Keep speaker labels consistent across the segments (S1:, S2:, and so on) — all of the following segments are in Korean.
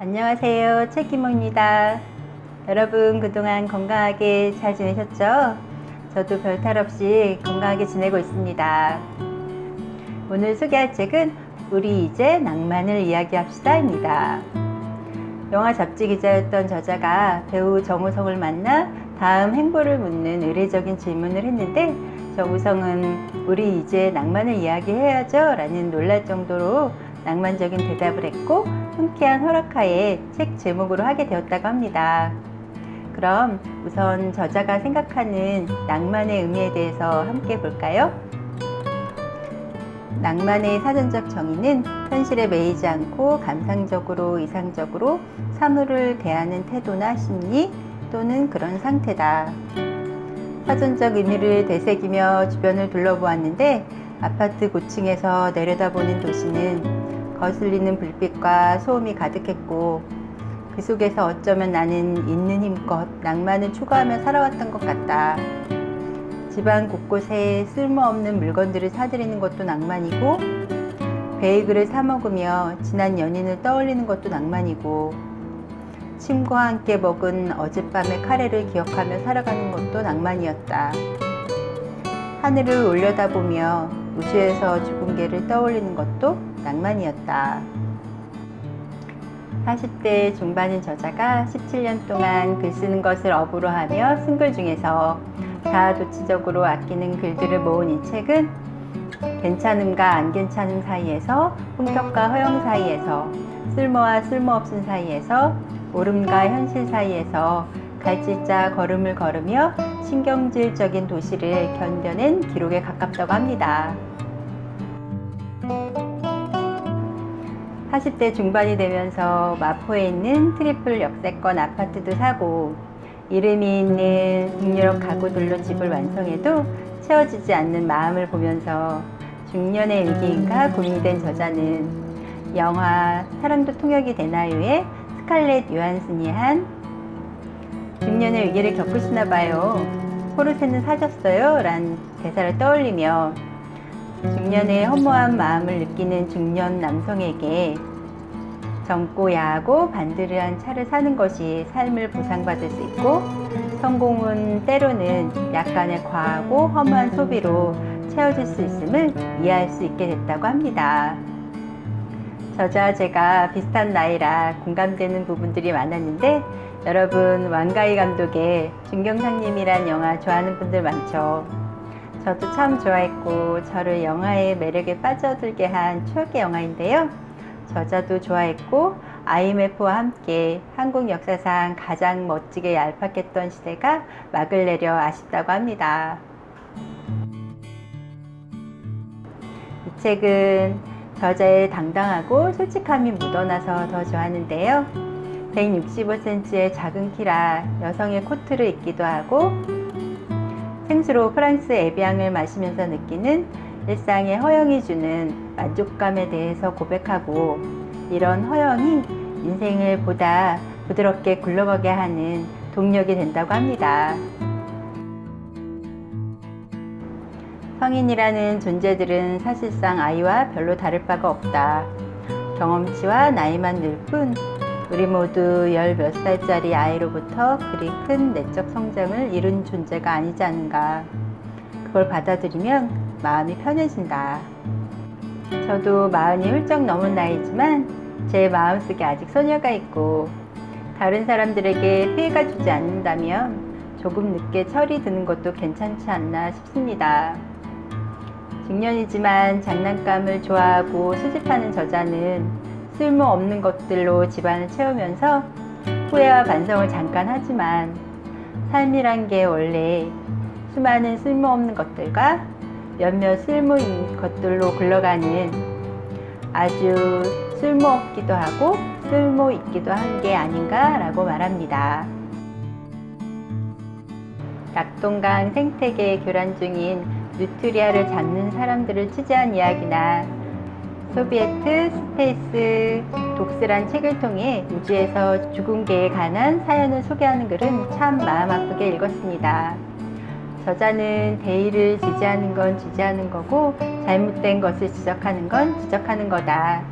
S1: 안녕하세요. 책이모입니다. 여러분 그동안 건강하게 잘 지내셨죠? 저도 별탈 없이 건강하게 지내고 있습니다. 오늘 소개할 책은 우리 이제 낭만을 이야기합시다입니다. 영화 잡지 기자였던 저자가 배우 정우성을 만나 다음 행보를 묻는 의례적인 질문을 했는데 정우성은 우리 이제 낭만을 이야기해야죠 라는 놀랄 정도로 낭만적인 대답을 했고 흔쾌한 허락하에 책 제목으로 하게 되었다고 합니다. 그럼 우선 저자가 생각하는 낭만의 의미에 대해서 함께 볼까요? 낭만의 사전적 정의는 현실에 매이지 않고 감상적으로 이상적으로 사물을 대하는 태도나 심리 또는 그런 상태다. 사전적 의미를 되새기며 주변을 둘러보았는데 아파트 고층에서 내려다보는 도시는 거슬리는 불빛과 소음이 가득했고 그 속에서 어쩌면 나는 있는 힘껏 낭만을 추구하며 살아왔던 것 같다. 집안 곳곳에 쓸모없는 물건들을 사들이는 것도 낭만이고 베이글을 사 먹으며 지난 연인을 떠올리는 것도 낭만이고 친구와 함께 먹은 어젯밤의 카레를 기억하며 살아가는 것도 낭만이었다. 하늘을 올려다보며 우주에서 죽은 개를 떠올리는 것도 낭만이었다. 40대 중반인 저자가 17년 동안 글 쓰는 것을 업으로 하며 쓴 글 중에서 자아도취적으로 아끼는 글들을 모은 이 책은 괜찮음과 안 괜찮음 사이에서, 품격과 허영 사이에서, 쓸모와 쓸모없음 사이에서, 오름과 현실 사이에서 갈질자 걸음을 걸으며 신경질적인 도시를 견뎌낸 기록에 가깝다고 합니다. 40대 중반이 되면서 마포에 있는 트리플 역세권 아파트도 사고 이름이 있는 북유럽 가구들로 집을 완성해도 채워지지 않는 마음을 보면서 중년의 위기인가 고민이 된 저자는 영화 사랑도 통역이 되나요의 스칼렛 요한슨이 한 중년의 위기를 겪으시나 봐요. 포르쉐는 사셨어요? 란 대사를 떠올리며 중년의 허무한 마음을 느끼는 중년 남성에게 젊고 야하고 반듯한 차를 사는 것이 삶을 보상받을 수 있고 성공은 때로는 약간의 과하고 허무한 소비로 채워질 수 있음을 이해할 수 있게 됐다고 합니다. 저자와 제가 비슷한 나이라 공감되는 부분들이 많았는데 여러분 왕가희 감독의 준경상님이란 영화 좋아하는 분들 많죠? 저도 참 좋아했고 저를 영화의 매력에 빠져들게 한 추억의 영화인데요. 저자도 좋아했고 IMF와 함께 한국 역사상 가장 멋지게 얄팍했던 시대가 막을 내려 아쉽다고 합니다. 이 책은 저자의 당당하고 솔직함이 묻어나서 더 좋았는데요. 165cm의 작은 키라 여성의 코트를 입기도 하고 생수로 프랑스 에비앙을 마시면서 느끼는 일상의 허영이 주는 만족감에 대해서 고백하고 이런 허영이 인생을 보다 부드럽게 굴러가게 하는 동력이 된다고 합니다. 성인이라는 존재들은 사실상 아이와 별로 다를 바가 없다. 경험치와 나이만 늘 뿐 우리 모두 열 몇 살짜리 아이로부터 그리 큰 내적 성장을 이룬 존재가 아니지 않은가. 그걸 받아들이면 마음이 편해진다. 저도 마흔이 훌쩍 넘은 나이지만 제 마음속에 아직 소녀가 있고 다른 사람들에게 피해가 주지 않는다면 조금 늦게 철이 드는 것도 괜찮지 않나 싶습니다. 중년이지만 장난감을 좋아하고 수집하는 저자는 쓸모없는 것들로 집안을 채우면서 후회와 반성을 잠깐 하지만 삶이란 게 원래 수많은 쓸모없는 것들과 몇몇 쓸모 있는 것들로 굴러가는 아주 쓸모없기도 하고 쓸모 있기도 한 게 아닌가 라고 말합니다. 낙동강 생태계에 교란 중인 누트리아를 잡는 사람들을 취재한 이야기나 소비에트 스페이스 독스란 책을 통해 우주에서 죽은 개에 관한 사연을 소개하는 글은 참 마음 아프게 읽었습니다. 저자는 대의를 지지하는 건 지지하는 거고 잘못된 것을 지적하는 건 지적하는 거다.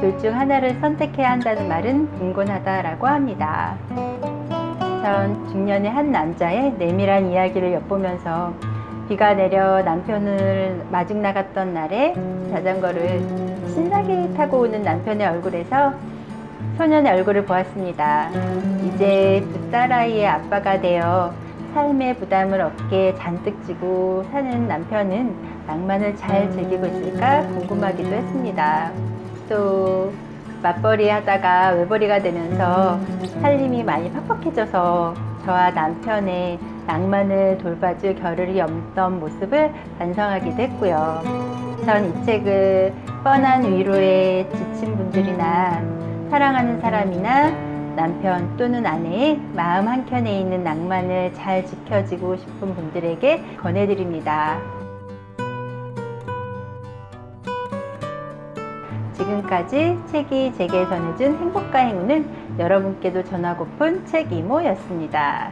S1: 둘 중 하나를 선택해야 한다는 말은 빈곤하다라고 합니다. 전 중년의 한 남자의 내밀한 이야기를 엿보면서 비가 내려 남편을 마중 나갔던 날에 자전거를 신나게 타고 오는 남편의 얼굴에서 소년의 얼굴을 보았습니다. 이제 두 딸아이의 아빠가 되어 삶의 부담을 어깨에 잔뜩 지고 사는 남편은 낭만을 잘 즐기고 있을까 궁금하기도 했습니다. 또 맞벌이 하다가 외벌이가 되면서 살림이 많이 팍팍해져서 저와 남편의 낭만을 돌봐줄 겨를이 없던 모습을 반성하기도 했고요. 전 이 책을 뻔한 위로에 지친 분들이나 사랑하는 사람이나 남편 또는 아내의 마음 한켠에 있는 낭만을 잘 지켜주고 싶은 분들에게 권해드립니다. 지금까지 책이 제게 전해준 행복과 행운을 여러분께도 전하고픈 책 이모였습니다.